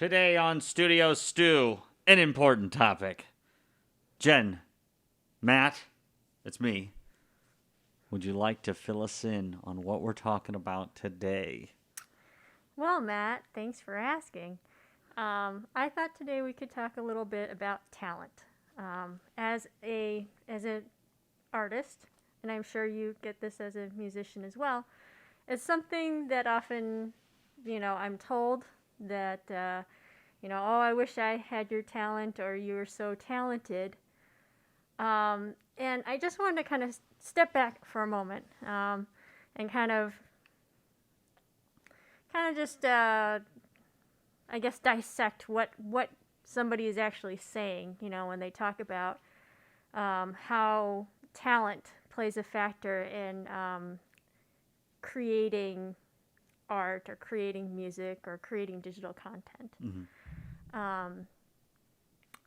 Today on Studio Stew, an important topic. Jen, Matt, it's me. Would you like to fill us in on what we're talking about today? Well, Matt, thanks for asking. I thought today we could talk a little bit about talent. As an artist, and I'm sure you get this as a musician as well, it's something that often, I'm told that, oh, I wish I had your talent, or you were so talented. And I just wanted to kind of step back for a moment, and kind of just I guess dissect what somebody is actually saying, when they talk about how talent plays a factor in creating art or creating music or creating digital content. Um,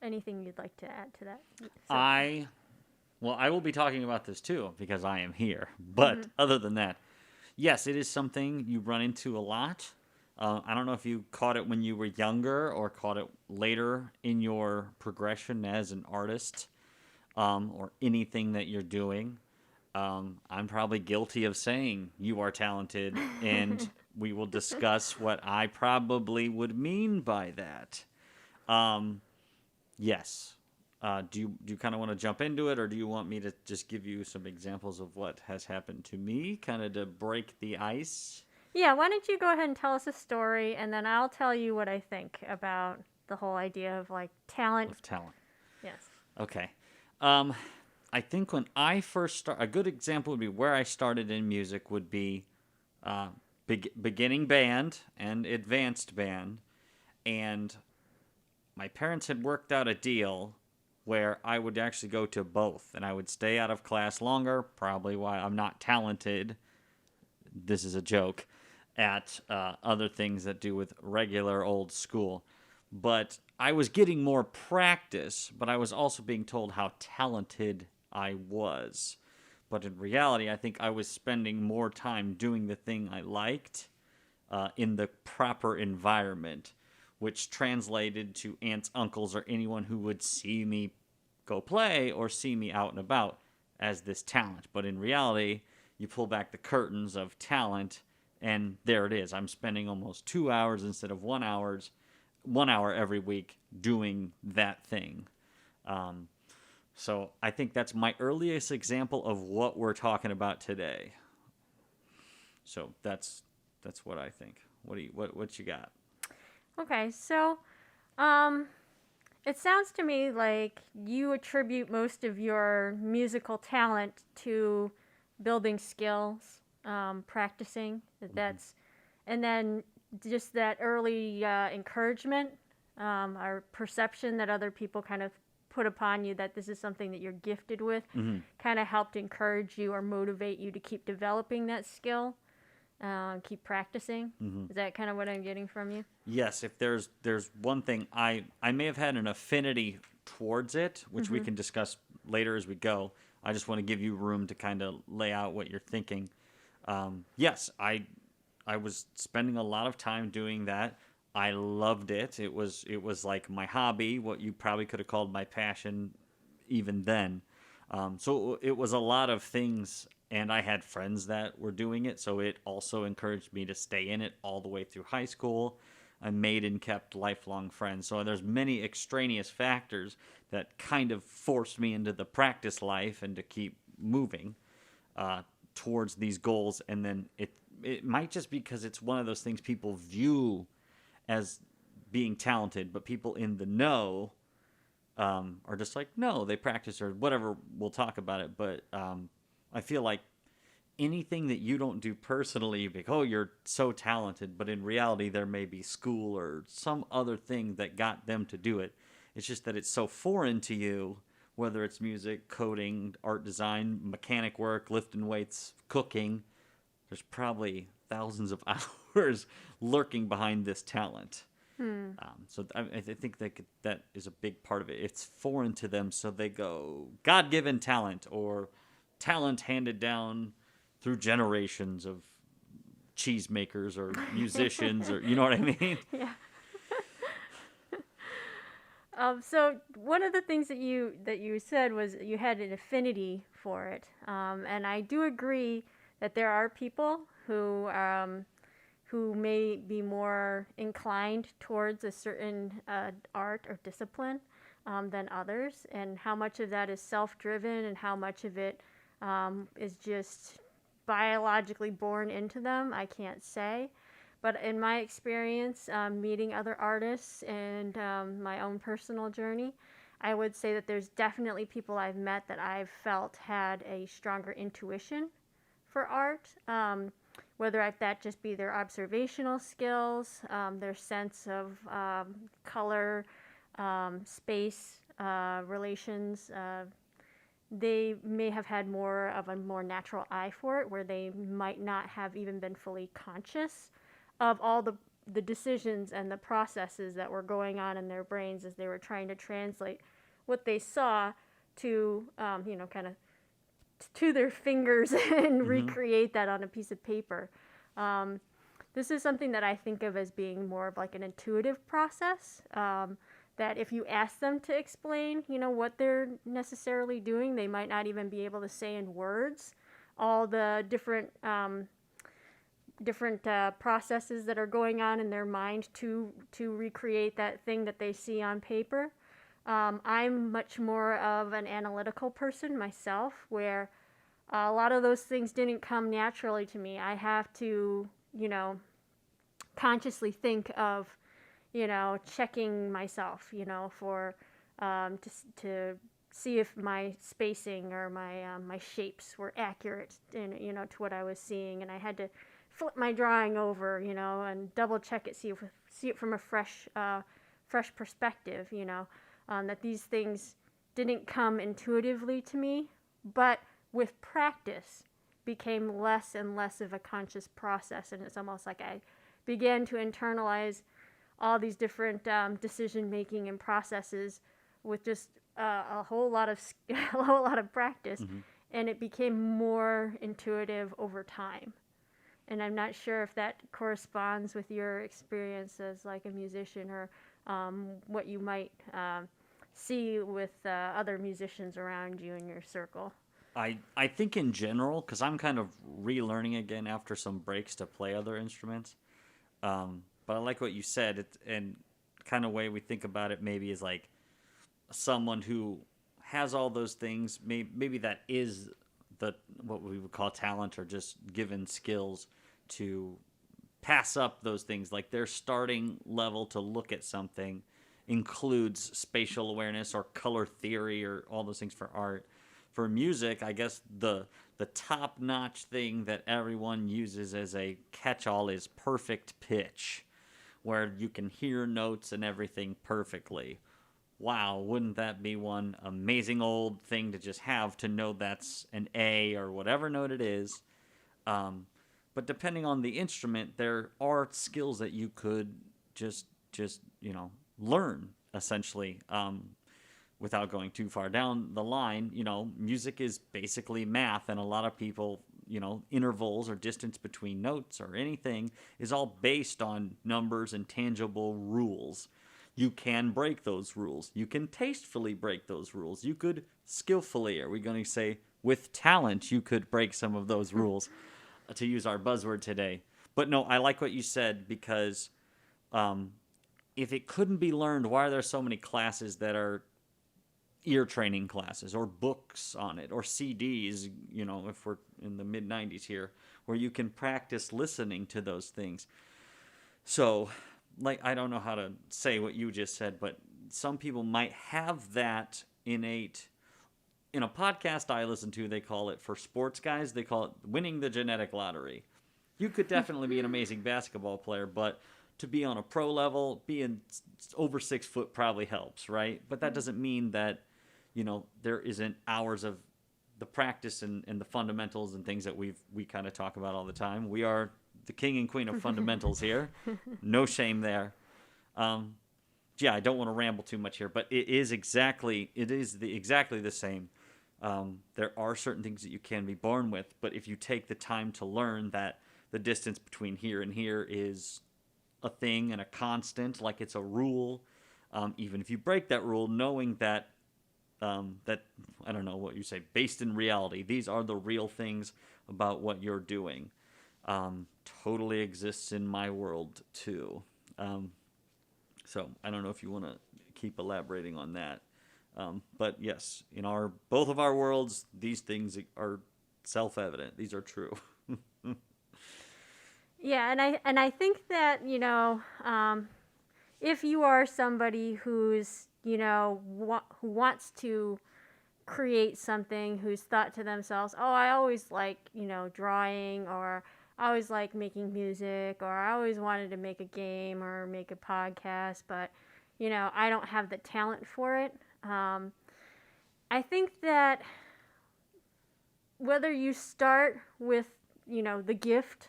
Anything you'd like to add to that? I will be talking about this too because I am here. But other than that, yes, it is something you run into a lot. I don't know if you caught it when you were younger or caught it later in your progression as an artist, or anything that you're doing. I'm probably guilty of saying you are talented, and we will discuss what I probably would mean by that. Yes. Do you kind of want to jump into it, or do you want me to just give you some examples of what has happened to me, kind of to break the ice? Yeah, why don't you go ahead and tell us a story, and then I'll tell you what I think about the whole idea of like talent. Of talent. Yes. Okay. I think when I first start, a good example would be where I started in music would be beginning band and advanced band, and my parents had worked out a deal where I would actually go to both, and I would stay out of class longer, probably why I'm not talented. This is a joke at other things that do with regular old school. But I was getting more practice, but I was also being told how talented I was. But in reality, I think I was spending more time doing the thing I liked in the proper environment, which translated to aunts, uncles, or anyone who would see me go play or see me out and about as this talent. But in reality, you pull back the curtains of talent, and there it is. I'm spending almost 2 hours instead of 1 hour every week doing that thing. So I think that's my earliest example of what we're talking about today. So that's what I think. What you got? Okay, so it sounds to me like you attribute most of your musical talent to building skills, practicing. And then just that early encouragement, or perception that other people kind of put upon you that this is something that you're gifted with, kind of helped encourage you or motivate you to keep developing that skill, keep practicing. Is that kind of what I'm getting from you? Yes, if there's one thing I may have had an affinity towards it, which we can discuss later as we go. I just want to give you room to kind of lay out what you're thinking. Yes, I was spending a lot of time doing that. I loved it. It was like my hobby, what you probably could have called my passion even then. So it was a lot of things, and I had friends that were doing it, so it also encouraged me to stay in it all the way through high school. I made and kept lifelong friends. So there's many extraneous factors that kind of forced me into the practice life and to keep moving towards these goals. And then it might just be because it's one of those things people view as being talented, but people in the know are just like, no, they practice or whatever. We'll talk about it. But I feel like anything that you don't do personally, you think, oh, you're so talented, but in reality, there may be school or some other thing that got them to do it. It's just that it's so foreign to you, whether it's music, coding, art design, mechanic work, lifting weights, cooking. There's probably thousands of hours lurking behind this talent. So I think that is a big part of it. It's foreign to them, so they go God-given talent or talent handed down through generations of cheesemakers or musicians, or you know what I mean? Yeah. So one of the things that you said was you had an affinity for it, and I do agree that there are people who may be more inclined towards a certain art or discipline than others, and how much of that is self-driven and how much of it is just biologically born into them, I can't say. But in my experience, meeting other artists and my own personal journey, I would say that there's definitely people I've met that I've felt had a stronger intuition for art, whether that just be their observational skills, their sense of color, space, relations. They may have had more of a more natural eye for it, where they might not have even been fully conscious of all the decisions and the processes that were going on in their brains as they were trying to translate what they saw to, kind of to their fingers and recreate that on a piece of paper. This is something that I think of as being more of like an intuitive process. That if you ask them to explain, what they're necessarily doing, they might not even be able to say in words all the different processes that are going on in their mind to recreate that thing that they see on paper. I'm much more of an analytical person myself, where a lot of those things didn't come naturally to me. I have to, consciously think of, checking myself, for to see if my spacing or my shapes were accurate, to what I was seeing, and I had to flip my drawing over, and double check it, see it from a fresh perspective, that these things didn't come intuitively to me, but with practice became less and less of a conscious process, and it's almost like I began to internalize all these different decision making and processes with just a whole lot of practice, and it became more intuitive over time. And I'm not sure if that corresponds with your experience as like a musician, or what you might see with other musicians around you in your circle. I think in general, because I'm kind of relearning again after some breaks to play other instruments. But I like what you said, and kind of way we think about it maybe is like someone who has all those things. Maybe that is what we would call talent, or just given skills to pass up those things. Like their starting level to look at something includes spatial awareness or color theory or all those things for art. For music, I guess the top-notch thing that everyone uses as a catch-all is perfect pitch, where you can hear notes and everything perfectly. Wow, wouldn't that be one amazing old thing to just have, to know that's an A or whatever note it is. But depending on the instrument, there are skills that you could just learn, essentially. Without going too far down the line, music is basically math, and a lot of people, intervals or distance between notes or anything is all based on numbers and tangible rules. You can break those rules. You can tastefully break those rules. You could skillfully, are we going to say with talent, you could break some of those rules, to use our buzzword today. But no, I like what you said, because if it couldn't be learned, why are there so many classes that are ear training classes, or books on it, or CDs, if we're in the mid-90s here, where you can practice listening to those things? So, like, I don't know how to say what you just said, but some people might have that innate. In a podcast I listen to, they call it, for sports guys, they call it winning the genetic lottery. You could definitely be an amazing basketball player, but to be on a pro level, being over 6 foot probably helps, right? But that doesn't mean that there isn't hours of the practice and the fundamentals and things that we kind of talk about all the time. We are the king and queen of fundamentals here. No shame there. I don't want to ramble too much here, but it is exactly the same. There are certain things that you can be born with, but if you take the time to learn that the distance between here and here is a thing and a constant, like it's a rule, even if you break that rule, knowing that that, I don't know what you say, based in reality, these are the real things about what you're doing. Totally exists in my world too. So I don't know if you want to keep elaborating on that. But yes, in both of our worlds, these things are self-evident. These are true. Yeah, and I think that, if you are somebody who's, who wants to create something, who's thought to themselves, oh, I always like, drawing, or I always like making music, or I always wanted to make a game or make a podcast, but, I don't have the talent for it. I think that whether you start with, the gift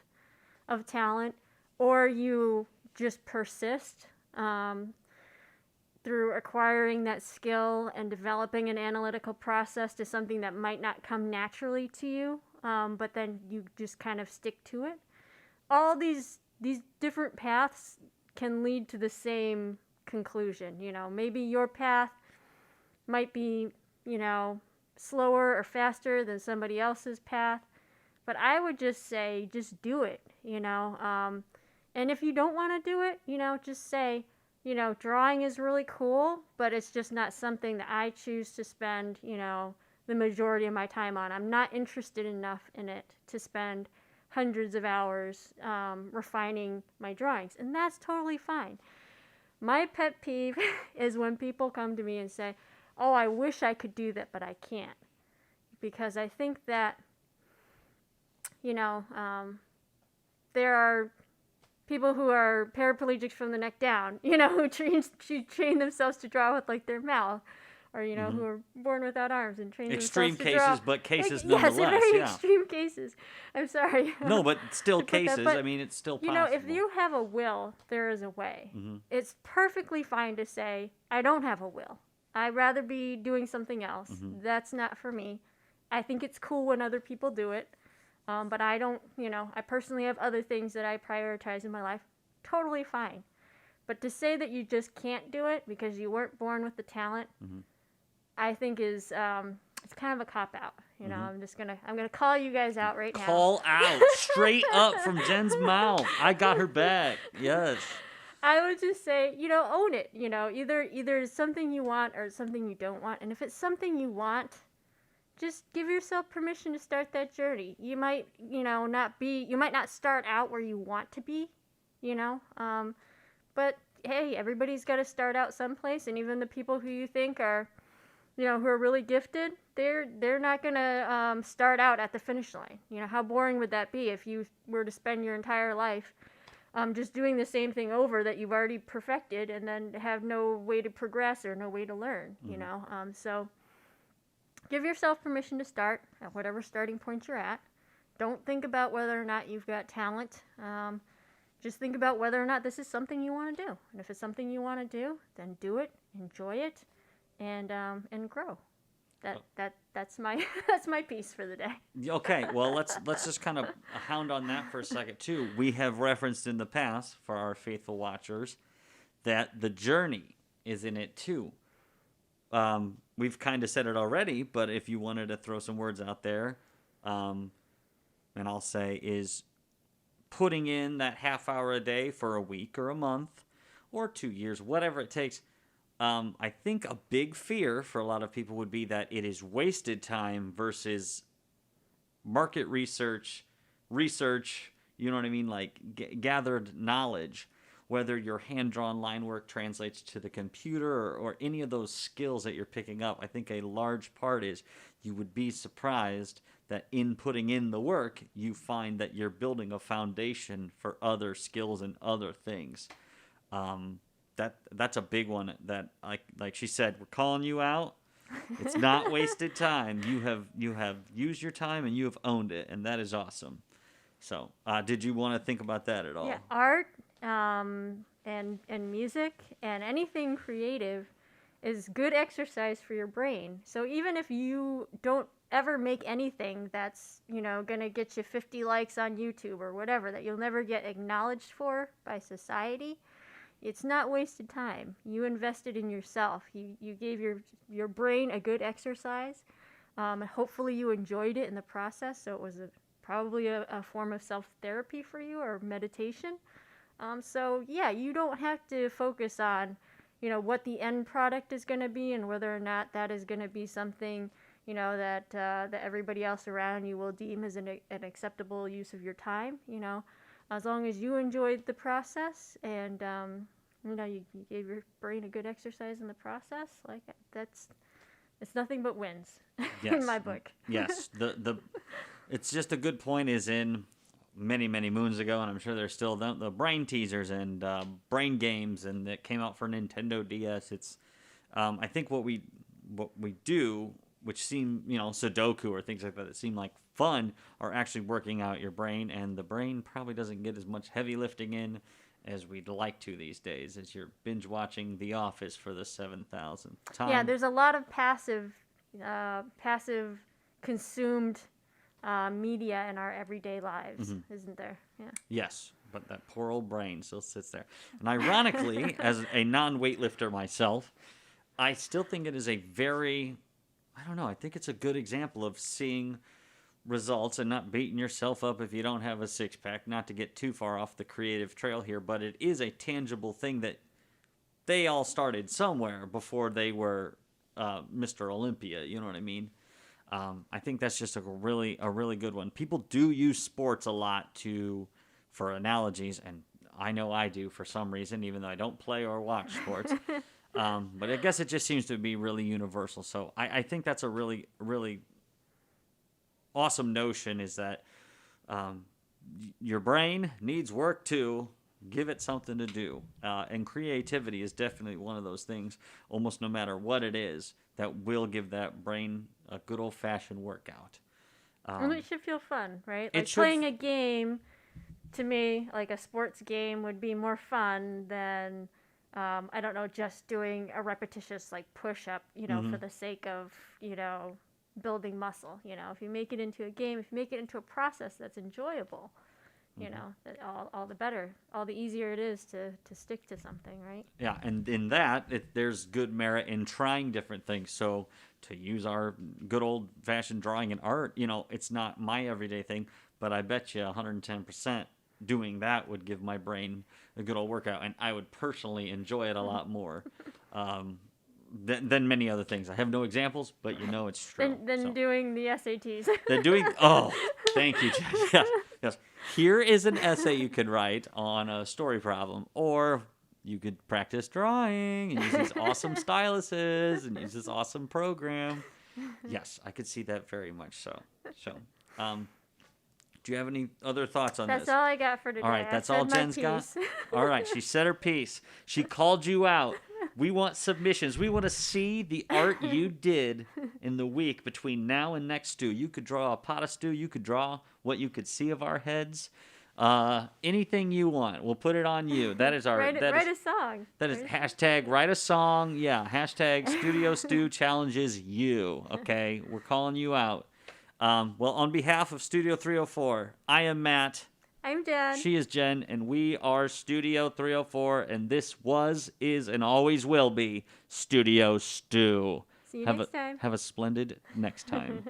of talent, or you just persist through acquiring that skill and developing an analytical process to something that might not come naturally to you, but then you just kind of stick to it. All these different paths can lead to the same conclusion. Maybe your path might be, slower or faster than somebody else's path, but I would just say, just do it, and if you don't want to do it, just say, drawing is really cool, but it's just not something that I choose to spend, the majority of my time on. I'm not interested enough in it to spend hundreds of hours refining my drawings, and that's totally fine. My pet peeve is when people come to me and say, oh, I wish I could do that, but I can't. Because I think that, there are people who are paraplegics from the neck down, who train themselves to draw with, like, their mouth. Or, who are born without arms and train extreme themselves to draw. cases, but cases nonetheless. nonetheless. Yes, very yeah. extreme cases. I'm sorry. No, but still to put that, cases. but, I mean, it's still possible. If you have a will, there is a way. Mm-hmm. It's perfectly fine to say, I don't have a will. I'd rather be doing something else. Mm-hmm. That's not for me. I think it's cool when other people do it. But I don't, I personally have other things that I prioritize in my life. Totally fine. But to say that you just can't do it because you weren't born with the talent, mm-hmm. I think is, it's kind of a cop-out. Mm-hmm. I'm gonna call you guys out right now. Call out straight up from Jen's mouth. I got her back. Yes. I would just say, own it. Either it's something you want or it's something you don't want. And if it's something you want, just give yourself permission to start that journey. You might, you might not start out where you want to be, but hey, everybody's got to start out someplace. And even the people who you think are, who are really gifted, they're not going to start out at the finish line. How boring would that be if you were to spend your entire life just doing the same thing over that you've already perfected and then have no way to progress or no way to learn, so give yourself permission to start at whatever starting point you're at. Don't think about whether or not you've got talent. Just think about whether or not this is something you want to do. And if it's something you want to do, then do it, enjoy it, and grow. That's my that's my piece for the day. Okay, well let's just kind of hound on that for a second too. We have referenced in the past for our faithful watchers that the journey is in it too. We've kind of said it already, but if you wanted to throw some words out there, and I'll say is putting in that half hour a day for a week or a month or 2 years, whatever it takes. I think a big fear for a lot of people would be that it is wasted time versus market research, you know what I mean? Like gathered knowledge, whether your hand-drawn line work translates to the computer or any of those skills that you're picking up. I think a large part is you would be surprised that in putting in the work, you find that you're building a foundation for other skills and other things. That's a big one that, like she said, we're calling you out. It's not wasted time. You have used your time and you have owned it, and that is awesome. So, did you want to think about that at all? Yeah, art and music and anything creative is good exercise for your brain. So even if you don't ever make anything that's, gonna get you 50 likes on YouTube or whatever that you'll never get acknowledged for by society, it's not wasted time. You invested in yourself. You gave your brain a good exercise. Hopefully you enjoyed it in the process, so it was probably a form of self-therapy for you or meditation. So yeah, you don't have to focus on, what the end product is going to be and whether or not that is going to be something, that everybody else around you will deem as an acceptable use of your time. As long as you enjoyed the process and you gave your brain a good exercise in the process, like it's nothing but wins in my book. Yes, it's just a good point. Is in many moons ago, and I'm sure there's still the brain teasers and brain games, and that came out for Nintendo DS. It's I think what we do, which seem Sudoku or things like that seem like fun, are actually working out your brain, and the brain probably doesn't get as much heavy lifting in as we'd like to these days, as you're binge watching The Office for the 7,000th time. Yeah, there's a lot of passive consumed media in our everyday lives, isn't there? Yeah. Yes, but that poor old brain still sits there. And ironically, as a non-weightlifter myself, I still think it is a very, I think it's a good example of seeing results and not beating yourself up if you don't have a six-pack, not to get too far off the creative trail here, but it is a tangible thing that they all started somewhere before they were Mr. Olympia, you know what I mean? I think that's just a really good one. People do use sports a lot for analogies, and I know I do for some reason, even though I don't play or watch sports. But I guess it just seems to be really universal. So I think that's a really awesome notion, is that your brain needs work too. Give it something to do. And creativity is definitely one of those things, almost no matter what it is, that will give that brain a good old-fashioned workout. And it should feel fun, right? Like playing a game, to me, like a sports game, would be more fun than, just doing a repetitious push-up, for the sake of, building muscle. If you make it into a game, if you make it into a process that's enjoyable, that all the better, all the easier it is to stick to something, right? Yeah, and in that, there's good merit in trying different things. So to use our good old-fashioned drawing and art, it's not my everyday thing, but I bet you 110% doing that would give my brain a good old workout, and I would personally enjoy it a lot more than many other things. I have no examples, but it's true. Than doing the SATs. Thank you, Jen. Yes. Here is an essay you could write on a story problem, or you could practice drawing and use these awesome styluses and use this awesome program. Yes, I could see that very much so. Do you have any other thoughts on this? That's all I got for today. All right, that's all Jen's got? All right, she said her piece. She called you out. We want submissions. We want to see the art you did in the week between now and next stew. You could draw a pot of stew. You could draw what you could see of our heads. Anything you want. We'll put it on you. That is our... Write a song. That is hashtag write a song. Yeah, hashtag Studio Stew challenges you. Okay, we're calling you out. Well, on behalf of Studio 304, I am Matt. I'm Jen. She is Jen, and we are Studio 304, and this is, and always will be Studio Stew. See you next time. Have a splendid next time.